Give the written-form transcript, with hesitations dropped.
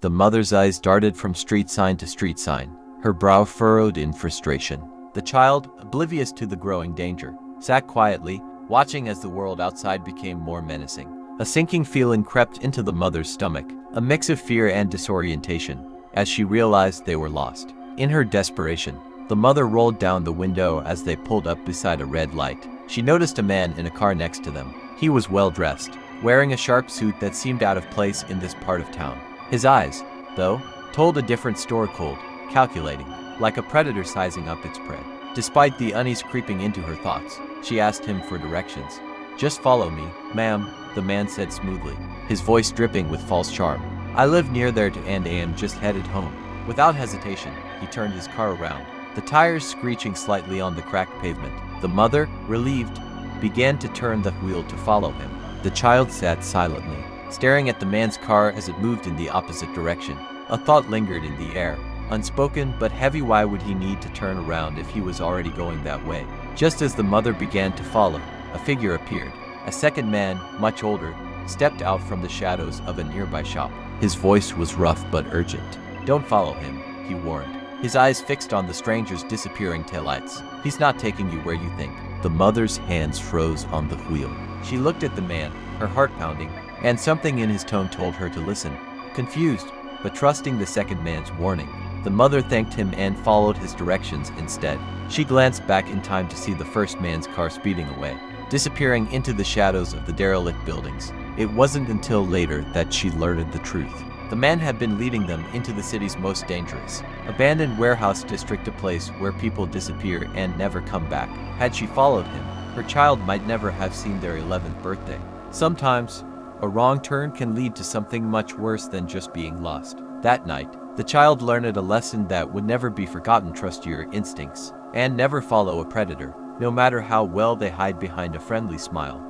The mother's eyes darted from street sign to street sign, her brow furrowed in frustration. The child, oblivious to the growing danger, sat quietly, watching as the world outside became more menacing. A sinking feeling crept into the mother's stomach, a mix of fear and disorientation, as she realized they were lost. In her desperation, the mother rolled down the window as they pulled up beside a red light. She noticed a man in a car next to them. He was well dressed, wearing a sharp suit that seemed out of place in this part of town. His eyes, though, told a different story, cold, calculating, like a predator sizing up its prey. Despite the unease creeping into her thoughts, she asked him for directions. "Just follow me, ma'am," the man said smoothly, his voice dripping with false charm. "I live near there and am just headed home." Without hesitation, he turned his car around, the tires screeching slightly on the cracked pavement. The mother, relieved, began to turn the wheel to follow him. The child sat silently, staring at the man's car as it moved in the opposite direction. A thought lingered in the air, unspoken but heavy. Why would he need to turn around if he was already going that way? Just as the mother began to follow, a figure appeared. A second man, much older, stepped out from the shadows of a nearby shop. His voice was rough but urgent. "Don't follow him," he warned, his eyes fixed on the stranger's disappearing taillights. "He's not taking you where you think." The mother's hands froze on the wheel. She looked at the man, her heart pounding, and something in his tone told her to listen. Confused, but trusting the second man's warning, the mother thanked him and followed his directions instead. She glanced back in time to see the first man's car speeding away, disappearing into the shadows of the derelict buildings. It wasn't until later that she learned the truth. The man had been leading them into the city's most dangerous, abandoned warehouse district, a place where people disappear and never come back. Had she followed him, her child might never have seen their 11th birthday. Sometimes, a wrong turn can lead to something much worse than just being lost. That night, the child learned a lesson that would never be forgotten. Trust your instincts, and never follow a predator, no matter how well they hide behind a friendly smile.